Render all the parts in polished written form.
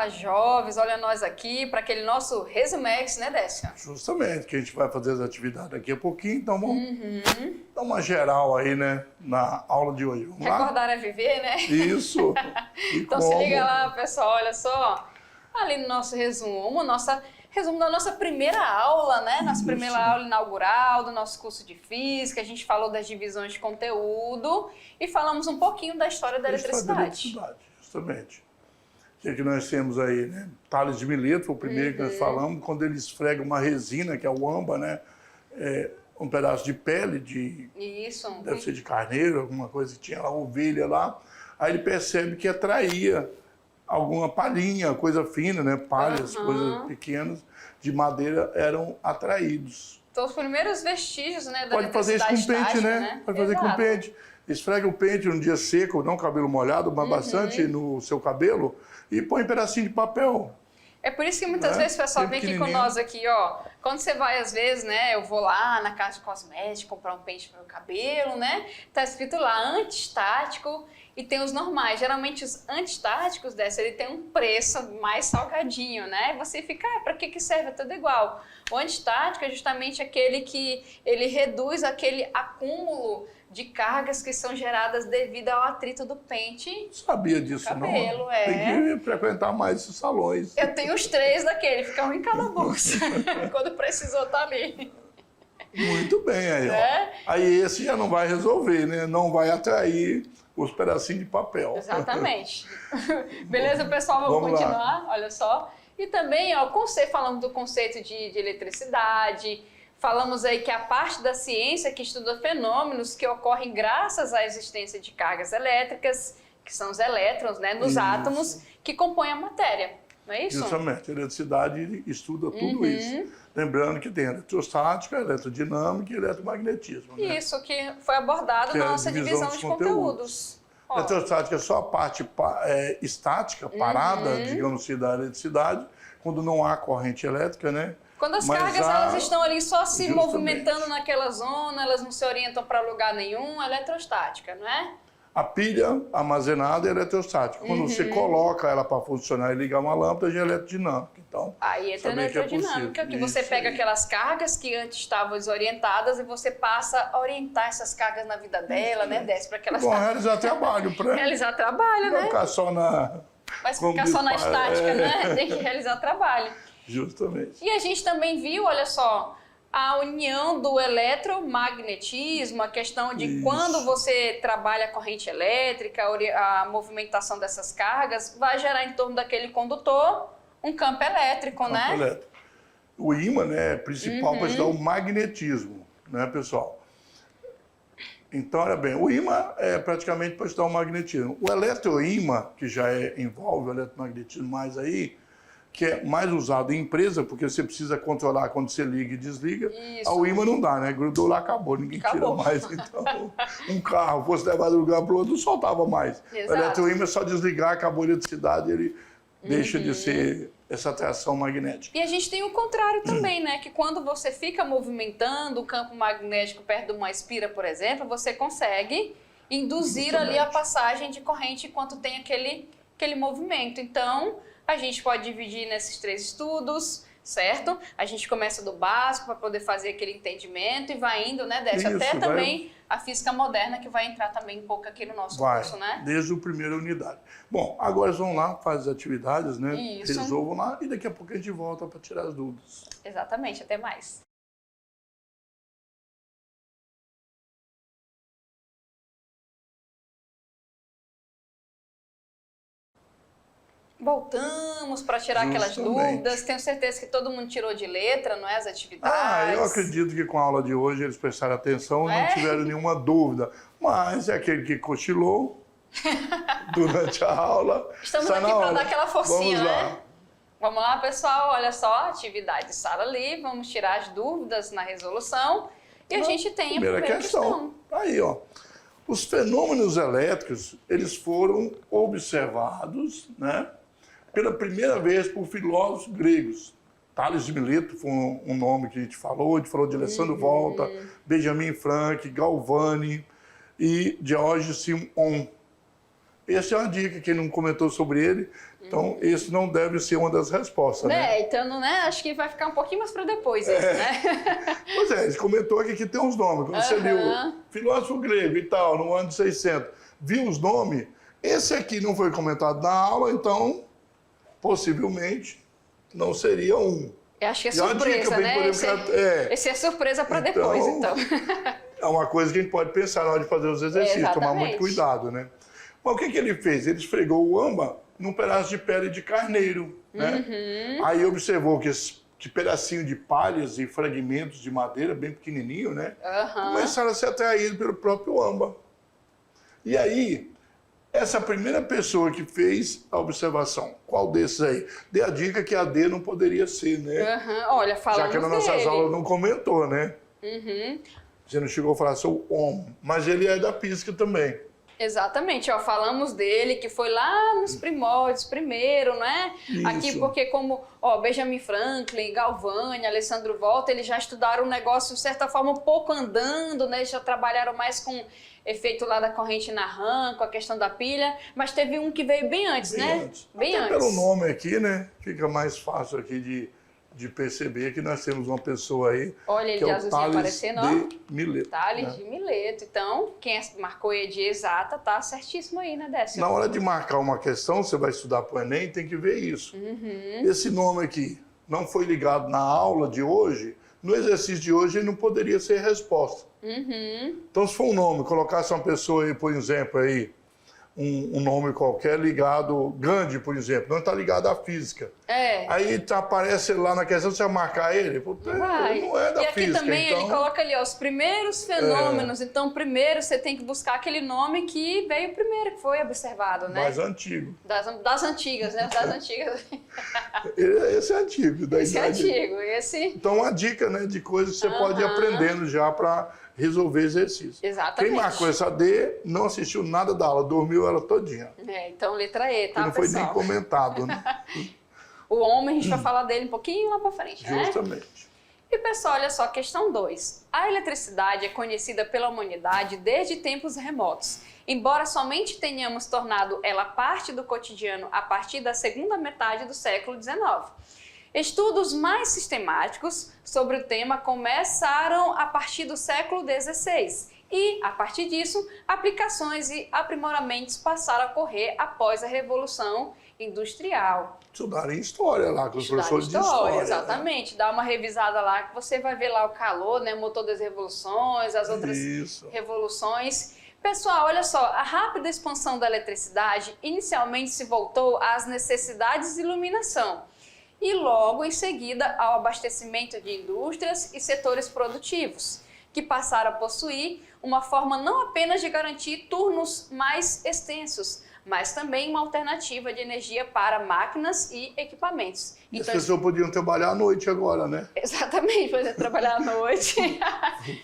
Fala Jovens, olha nós aqui para aquele nosso Resumex, né, Décio? Justamente, que a gente vai fazer as atividades daqui a pouquinho, então vamos dar uma geral aí, né, na aula de hoje. Vamos lá? Recordar é viver, né? Isso. Então se liga lá, pessoal, olha só, ali no nosso resumo da nossa primeira aula, né? Nossa primeira aula inaugural do nosso curso de Física, a gente falou das divisões de conteúdo e falamos um pouquinho da história da eletricidade. Justamente. O que é que nós temos aí, né? Tales de Mileto foi o primeiro que nós falamos, quando ele esfrega uma resina, que é o âmbar, né? Um pedaço de pele, deve ser de carneiro, alguma coisa que tinha lá, ovelha lá. Aí ele percebe que atraía alguma palhinha, coisa fina, né? Palhas, coisas pequenas de madeira eram atraídos. Então, os primeiros vestígios, né, da Pode fazer isso com pente, né? Pode fazer com pente. Esfrega o pente num dia seco, não cabelo molhado, mas bastante no seu cabelo e põe um pedacinho de papel. É por isso que muitas vezes o pessoal vem aqui com nós aqui, ó. Quando você vai, às vezes, né, eu vou lá na casa de cosmético comprar um pente para o cabelo, né? Tá escrito lá, antiestático, e tem os normais. Geralmente os antiestáticos ele tem um preço mais salgadinho, né? Você fica, para que serve? É tudo igual. O antiestático é justamente aquele que ele reduz aquele acúmulo de cargas que são geradas devido ao atrito do pente. Sabia disso, cabelo, não? Tem que frequentar mais esses salões. Eu tenho os 3 daquele, fica um em cada bolsa. Quando precisou, tá ali. Muito bem, aí, ó. Aí esse já não vai resolver, né? Não vai atrair os pedacinhos de papel. Exatamente. Beleza, pessoal? Vamos continuar? Lá. Olha só. E também, ó, falamos do conceito de eletricidade. Falamos aí que a parte da ciência que estuda fenômenos que ocorrem graças à existência de cargas elétricas, que são os elétrons, né, nos átomos que compõem a matéria. Não é isso? Justamente. A eletricidade estuda tudo isso. Lembrando que tem eletrostática, eletrodinâmica e eletromagnetismo. Né? Isso, que foi abordado na nossa divisão de conteúdos. Eletrostática é só a parte estática, parada, digamos assim, da eletricidade, quando não há corrente elétrica, né? Quando as cargas elas estão ali só se movimentando naquela zona, elas não se orientam para lugar nenhum, é eletrostática, não é? A pilha armazenada é eletrostática. Quando você coloca ela para funcionar e ligar uma lâmpada, já é eletrodinâmica. Então, aí entra na eletrodinâmica, que você pega aquelas cargas que antes estavam desorientadas e você passa a orientar essas cargas na vida dela, né? Desce para aquelas cargas. Realizar trabalho. Realizar trabalho, né? Não ficar só na... Mas ficar só na estática, né? Tem que realizar trabalho. Justamente. E a gente também viu, olha só, a união do eletromagnetismo, a questão de quando você trabalha a corrente elétrica, a movimentação dessas cargas, vai gerar em torno daquele condutor um campo elétrico, né? Elétrico. O ímã, né, é principal para estudar o magnetismo, né, pessoal? Então, olha bem, o ímã é praticamente para estudar o magnetismo. O eletroímã, que já envolve o eletromagnetismo mais aí, que é mais usado em empresa, porque você precisa controlar quando você liga e desliga. Isso. Ao ímã não dá, né? Grudou lá, acabou, ninguém tira mais. Então, um carro fosse levado de um lugar para o outro, não soltava mais. Exato. O eletroímã é só desligar, acabou a eletricidade, ele deixa de ser essa atração magnética. E a gente tem o contrário também, né? Que quando você fica movimentando o campo magnético perto de uma espira, por exemplo, você consegue induzir ali a passagem de corrente enquanto tem aquele movimento. Então, a gente pode dividir nesses 3 estudos, certo? A gente começa do básico para poder fazer aquele entendimento e vai indo, né, Décio? Até também a física moderna, que vai entrar também um pouco aqui no nosso curso, né? Desde a primeira unidade. Bom, agora vamos lá, faz as atividades, né? Resolvam lá e daqui a pouco a gente volta para tirar as dúvidas. Exatamente, até mais. Voltamos para tirar aquelas dúvidas. Tenho certeza que todo mundo tirou de letra, não é? As atividades. Eu acredito que com a aula de hoje eles prestaram atenção e não tiveram nenhuma dúvida. Mas é aquele que cochilou durante a aula. Estamos aqui para dar aquela forcinha, né? Vamos lá, pessoal. Olha só, atividade sala livre. Vamos tirar as dúvidas na resolução. E a gente tem a primeira questão. Aí, ó. Os fenômenos elétricos, eles foram observados, né? Pela primeira vez por filósofos gregos. Tales de Mileto foi um nome que a gente falou de Alessandro Volta, Benjamin Franklin, Galvani e George Simeon. Essa é uma dica, quem não comentou sobre ele, então esse não deve ser uma das respostas, né? Então, né, acho que vai ficar um pouquinho mais para depois esse, né? Pois é, ele comentou aqui que tem uns nomes, quando você viu filósofo grego e tal, no ano de 600, viu os nomes, esse aqui não foi comentado na aula, então, possivelmente, não seria um. Eu acho que é surpresa, né? Esse é surpresa para depois, então. É uma coisa que a gente pode pensar na hora de fazer os exercícios, tomar muito cuidado, né? Mas o que ele fez? Ele esfregou o âmbar num pedaço de pele de carneiro, né? Aí observou que pedacinho de palhas e fragmentos de madeira, bem pequenininho, né? Começaram a ser atraídos pelo próprio âmbar. E aí, essa primeira pessoa que fez a observação, qual desses aí? Dê a dica que a D não poderia ser, né? Olha, falamos já que nas nossas aulas não comentou, né? Você não chegou a falar sobre o homem, mas ele é da física também. Exatamente, falamos dele, que foi lá nos primórdios, primeiro, né? Isso. Aqui porque como, Benjamin Franklin, Galvani, Alessandro Volta, eles já estudaram o negócio, de certa forma, um pouco andando, né? Eles já trabalharam mais com efeito lá da corrente na rã, com a questão da pilha, mas teve um que veio bem antes, né? Bem antes. Pelo nome aqui, né? Fica mais fácil aqui de perceber que nós temos uma pessoa aí. Olha ele de azulzinho aparecendo, ó. De Mileto. Tales de Mileto. Então, quem marcou ele de exata, tá certíssimo aí, né, Décio? Na hora de marcar uma questão, você vai estudar para o Enem, tem que ver isso. Esse nome aqui não foi ligado na aula de hoje, no exercício de hoje ele não poderia ser resposta. Então, se for um nome, colocasse uma pessoa aí, por exemplo, aí, um nome qualquer ligado, Gandhi, por exemplo, não está ligado à física. Aí aparece lá na questão, você vai marcar ele, não é da física. E aqui também ele coloca ali, os primeiros fenômenos, então primeiro você tem que buscar aquele nome que veio primeiro, que foi observado, né? Mais antigo. Das antigas, né? Das antigas. Esse é antigo. Esse é antigo, Então, uma dica, né, de coisas que você pode ir aprendendo já para resolver exercício. Exatamente. Quem marcou essa D não assistiu nada da aula, dormiu ela todinha. Então letra E, tá, não foi nem comentado, né? O homem, a gente vai falar dele um pouquinho lá para frente, né? Justamente. E pessoal, olha só, questão 2. A eletricidade é conhecida pela humanidade desde tempos remotos. Embora somente tenhamos tornado ela parte do cotidiano a partir da segunda metade do século XIX. Estudos mais sistemáticos sobre o tema começaram a partir do século XVI e, a partir disso, aplicações e aprimoramentos passaram a ocorrer após a Revolução Industrial. Estudaram em história lá, com os professores de história. Exatamente. Né? Dá uma revisada lá que você vai ver lá o calor, né, o motor das revoluções, as outras revoluções. Pessoal, olha só, a rápida expansão da eletricidade inicialmente se voltou às necessidades de iluminação e logo em seguida ao abastecimento de indústrias e setores produtivos, que passaram a possuir uma forma não apenas de garantir turnos mais extensos, mas também uma alternativa de energia para máquinas e equipamentos. E então, as pessoas podiam trabalhar à noite agora, né? Exatamente, poder trabalhar à noite.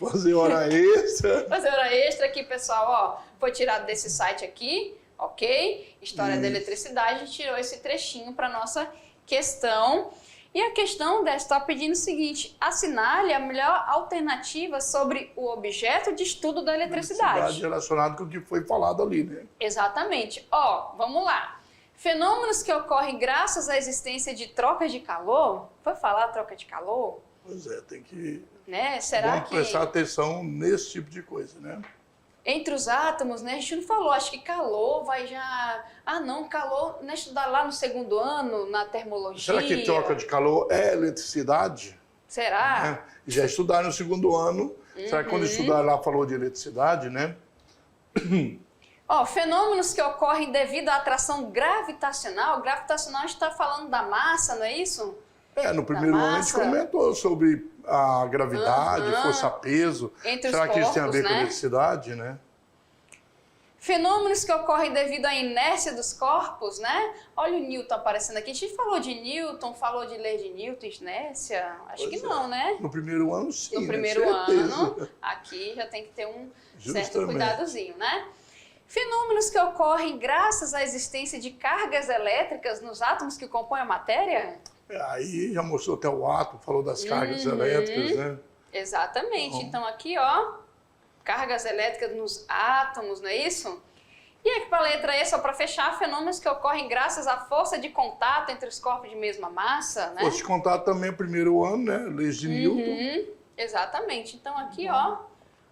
Fazer hora extra. Fazer hora extra aqui, pessoal, foi tirado desse site aqui, ok? História da Eletricidade, a gente tirou esse trechinho para nossa questão. E a questão está pedindo o seguinte: assinale a melhor alternativa sobre o objeto de estudo da eletricidade. Relacionado com o que foi falado ali, né? Exatamente. Vamos lá. Fenômenos que ocorrem graças à existência de trocas de calor. Foi falar troca de calor? Pois é, tem que Será prestar atenção nesse tipo de coisa, né? Entre os átomos, né? A gente não falou, acho que calor vai já... calor, né? Estudar lá no segundo ano, na termologia. Será que troca de calor é eletricidade? Será? Já estudaram no segundo ano. Será que quando estudaram lá falou de eletricidade, né? Fenômenos que ocorrem devido à atração gravitacional. Gravitacional a gente está falando da massa, não é isso? No primeiro ano a gente comentou sobre a gravidade, força-peso. Será que isso tem a ver com a eletricidade, né? Fenômenos que ocorrem devido à inércia dos corpos, né? Olha o Newton aparecendo aqui. A gente falou de Newton, falou de lei de Newton, inércia? Acho que não, né? No primeiro ano, sim. No primeiro ano, aqui já tem que ter um certo cuidadozinho, né? Fenômenos que ocorrem graças à existência de cargas elétricas nos átomos que compõem a matéria? Aí já mostrou até o átomo, falou das cargas elétricas, né? Exatamente. Então aqui, cargas elétricas nos átomos, não é isso? E aqui para a letra E, só para fechar, fenômenos que ocorrem graças à força de contato entre os corpos de mesma massa, né? Força de contato também é o primeiro ano, né? Leis de Newton. Exatamente. Então aqui, ó,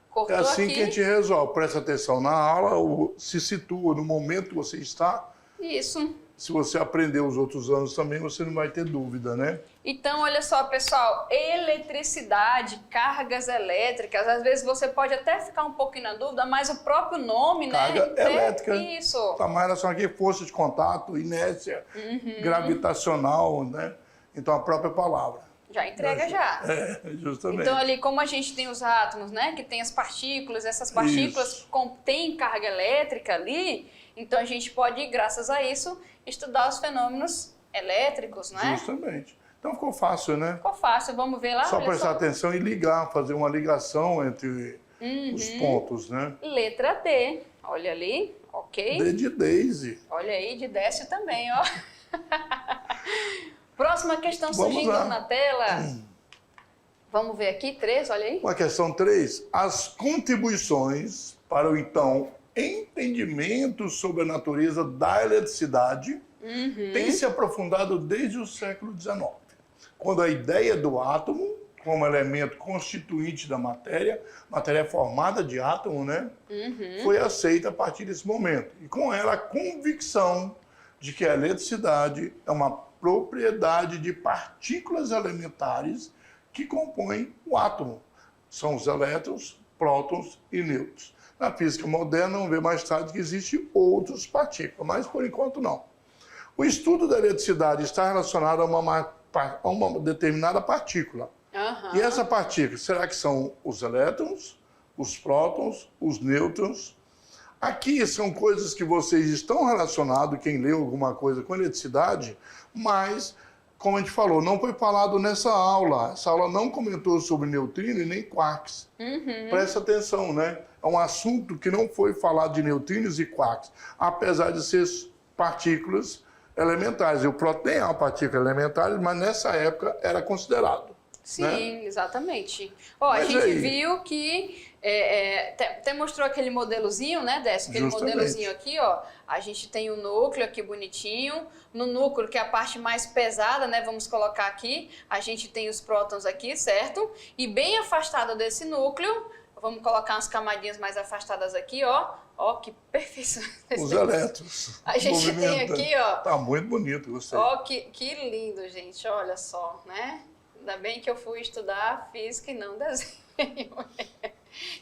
cortou É assim aqui. que a gente resolve. Presta atenção na aula, se situa no momento que você está. Isso. Se você aprender os outros anos também, você não vai ter dúvida, né? Então, olha só, pessoal, eletricidade, cargas elétricas, às vezes você pode até ficar um pouquinho na dúvida, mas o próprio nome, Carga né? elétrica. Isso. Está mais relacionado aqui, força de contato, inércia, gravitacional, né? Então, a própria palavra. Já entrega já. Justamente. Então, ali, como a gente tem os átomos, né? Que tem as partículas, essas partículas contêm carga elétrica ali, então a gente pode, graças a isso, estudar os fenômenos elétricos, né? Justamente. Então ficou fácil, né? Ficou fácil, vamos ver lá? Só olha prestar atenção e ligar, fazer uma ligação entre os pontos, né? Letra D, olha ali, ok? D de Daisy. Olha aí, de Décio também, ó. Próxima questão Vamos surgindo lá. na tela. Vamos ver aqui, 3, olha aí. A questão 3. As contribuições para o então entendimento sobre a natureza da eletricidade têm se aprofundado desde o século XIX, quando a ideia do átomo como elemento constituinte da matéria é formada de átomo, né? Foi aceita a partir desse momento. E com ela a convicção de que a eletricidade é uma propriedade de partículas elementares que compõem o átomo. São os elétrons, prótons e nêutrons. Na física moderna, vamos ver mais tarde que existem outras partículas, mas por enquanto não. O estudo da eletricidade está relacionado a uma determinada partícula. E essa partícula, será que são os elétrons, os prótons, os nêutrons? Aqui são coisas que vocês estão relacionados, quem leu alguma coisa com eletricidade, mas, como a gente falou, não foi falado nessa aula. Essa aula não comentou sobre neutrino e nem quarks. Presta atenção, né? É um assunto que não foi falado de neutrinos e quarks, apesar de ser partículas elementares. O próton é uma partícula elementar, mas nessa época era considerado. Sim, né? Exatamente. Ó, a gente viu que até mostrou aquele modelozinho, né, Décio? Aquele modelozinho aqui, ó. A gente tem o núcleo aqui bonitinho. No núcleo, que é a parte mais pesada, né? Vamos colocar aqui. A gente tem os prótons aqui, certo? E bem afastado desse núcleo, vamos colocar umas camadinhas mais afastadas aqui, ó. Ó, que perfeição. Os elétrons. A gente tem aqui, ó. Tá muito bonito, gostei. Ó, que lindo, gente. Olha só, né? Ainda bem que eu fui estudar física e não desenho.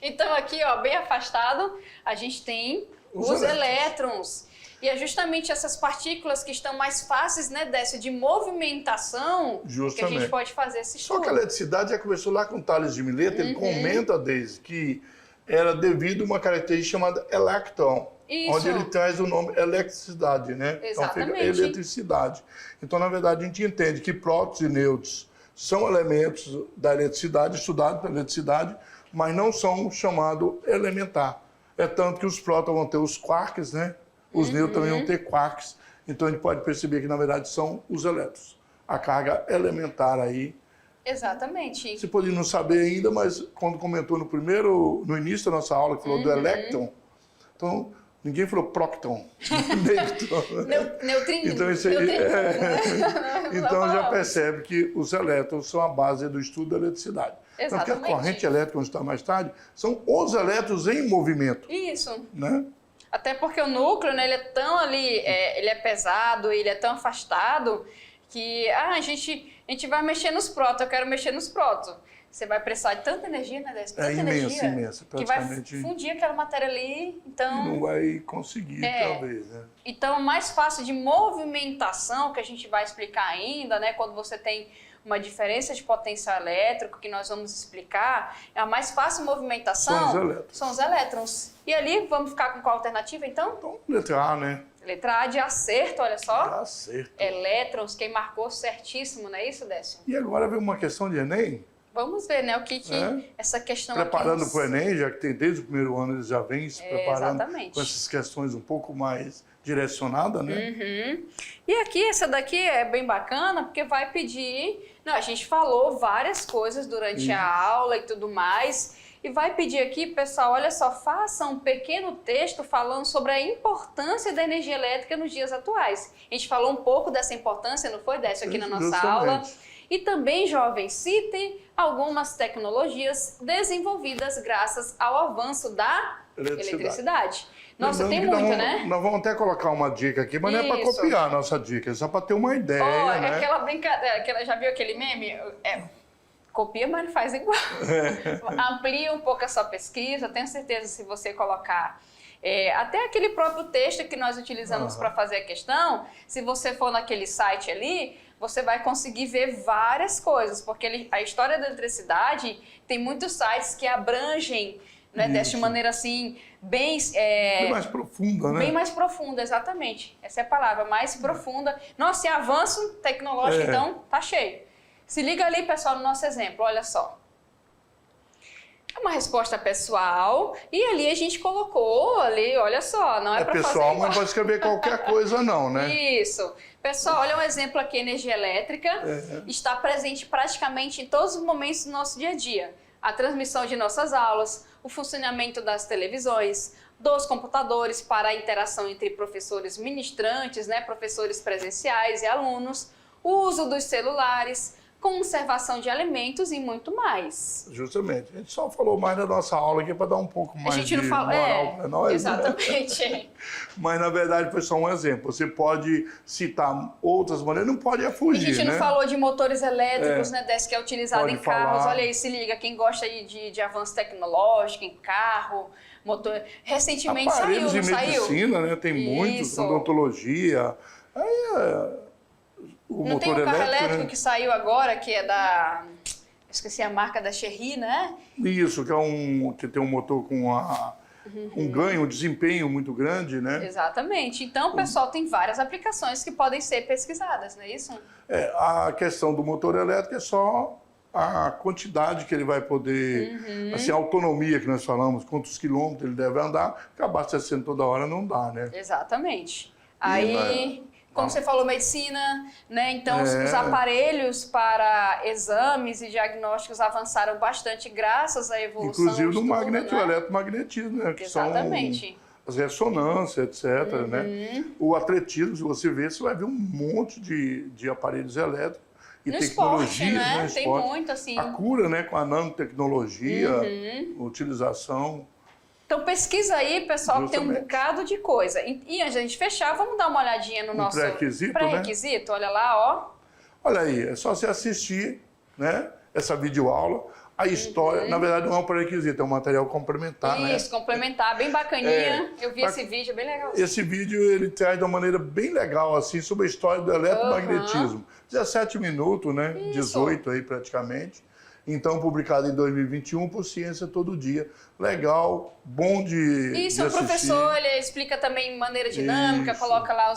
Então aqui, ó, bem afastado, a gente tem os elétrons. E é justamente essas partículas que estão mais fáceis, né, Décio, de movimentação, que a gente pode fazer esse estudo. Só que a eletricidade já começou lá com Tales de Mileto, ele comenta desde que era devido a uma característica chamada electron, onde ele traz o nome eletricidade, né? Exatamente. Então fica eletricidade. Então, na verdade, a gente entende que prótons e nêutrons são elementos da eletricidade, estudados pela eletricidade, mas não são chamados elementar. É tanto que os prótons vão ter os quarks, né? Os nêutrons também vão ter quarks. Então a gente pode perceber que, na verdade, são os elétrons. A carga elementar aí. Exatamente. Você pode não saber ainda, mas quando comentou no início da nossa aula, que falou do elétron, então ninguém falou próton, Neutrino. Então isso aí então já percebe que os elétrons são a base do estudo da eletricidade. Exatamente. Porque a corrente elétrica, onde está mais tarde, são os elétrons em movimento. Isso. Né? Até porque o núcleo, né, ele é tão ali, ele é pesado, ele é tão afastado, que a gente vai mexer nos prótons, eu quero mexer nos prótons. Você vai precisar de tanta energia, né, Décio? Tanta energia, imensa. Que vai fundir aquela matéria ali, então... Não vai conseguir, talvez, né? Então, o mais fácil de movimentação, que a gente vai explicar ainda, né, quando você tem uma diferença de potencial elétrico, que nós vamos explicar, a mais fácil movimentação são os elétrons. E ali, vamos ficar com qual alternativa, então? Então, letra A, né? Letra A de acerto, olha só. Acerto. Elétrons, quem marcou certíssimo, não é isso, Décio? E agora vem uma questão de Enem. Vamos ver, né, o que essa questão preparando aqui... para o Enem, já que tem desde o primeiro ano, eles já vêm se preparando com essas questões um pouco mais direcionadas, né? E aqui, essa daqui é bem bacana, porque vai pedir... Não, a gente falou várias coisas durante a aula e tudo mais, e vai pedir aqui, pessoal, olha só, faça um pequeno texto falando sobre a importância da energia elétrica nos dias atuais. A gente falou um pouco dessa importância, não foi, Décio, aqui na nossa aula? E também, jovens, citem algumas tecnologias desenvolvidas graças ao avanço da eletricidade. Nossa, tem muito, né? Nós vamos até colocar uma dica aqui, mas não é para copiar a nossa dica, é só para ter uma ideia, né? Aquela brincadeira, já viu aquele meme? Copia, mas não faz igual. Amplia um pouco a sua pesquisa, tenho certeza se você colocar até aquele próprio texto que nós utilizamos para fazer a questão, se você for naquele site ali, você vai conseguir ver várias coisas, porque a história da eletricidade tem muitos sites que abrangem, né, dessa maneira assim, bem mais profunda, né? Bem mais profunda, exatamente. Essa é a palavra, mais profunda. Nossa, e avanço tecnológico, então, tá cheio. Se liga ali, pessoal, no nosso exemplo, olha só. É uma resposta pessoal e ali a gente colocou ali, olha só, não é para fazer pessoal, mas não pode escrever qualquer coisa não, né? Isso. Pessoal, olha um exemplo aqui, energia elétrica está presente praticamente em todos os momentos do nosso dia a dia. A transmissão de nossas aulas, o funcionamento das televisões, dos computadores para a interação entre professores ministrantes, né, professores presenciais e alunos, o uso dos celulares, conservação de alimentos e muito mais. Justamente. A gente só falou mais da nossa aula aqui para dar um pouco mais de moral para nós. Exatamente. Né? Mas, na verdade, foi só um exemplo. Você pode citar outras maneiras, não pode fugir, A gente não falou de motores elétricos, né, Décio, que é utilizado pode em carros. falar. Olha aí, se liga, quem gosta aí de avanço tecnológico em carro, motor... Recentemente aparelhos saiu, não saiu? de medicina, né? Tem muitos, odontologia. Não tem um carro elétrico que saiu agora, que é da... Esqueci a marca da Chery, né? Isso, que tem um motor com um ganho, um desempenho muito grande, né? Exatamente. Então, pessoal, tem várias aplicações que podem ser pesquisadas, não é isso? A questão do motor elétrico é só a quantidade que ele vai poder, assim, a autonomia que nós falamos, quantos quilômetros ele deve andar, porque abastecendo toda hora não dá, né? Exatamente. Aí... Como você falou, medicina, né? Então os aparelhos para exames e diagnósticos avançaram bastante graças à evolução. Inclusive no né? eletromagnetismo, né? Que exatamente. São as ressonâncias, etc. Né? O atletismo, se você ver, você vai ver um monte de aparelhos elétricos e no tecnologias. Esporte, né? No Tem esporte. muito, assim. A cura, né? Com a nanotecnologia, utilização. Então pesquisa aí, pessoal, que tem um bocado de coisa. E antes da gente fechar, vamos dar uma olhadinha no nosso pré-requisito, né? Olha lá, ó. Olha aí, é só você assistir, né, essa videoaula. A história, na verdade, não é um pré-requisito, é um material complementar, né? Isso, complementar, bem bacaninha. Eu vi esse vídeo, bem legal. Esse vídeo, ele traz de uma maneira bem legal, assim, sobre a história do eletromagnetismo. 17 minutos, né? Isso. 18 aí, praticamente. Então, publicado em 2021 por Ciência Todo Dia. Legal, bom de Isso, o professor, ele explica também de maneira dinâmica, coloca lá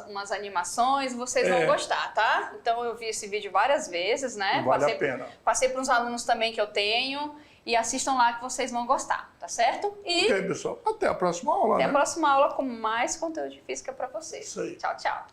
umas animações, vocês vão gostar, tá? Então, eu vi esse vídeo várias vezes, né? Vale a pena. Passei para uns alunos também que eu tenho e assistam lá que vocês vão gostar, tá certo? Ok, pessoal. Até a próxima aula, Até a próxima aula com mais conteúdo de física para vocês. Isso aí. Tchau, tchau.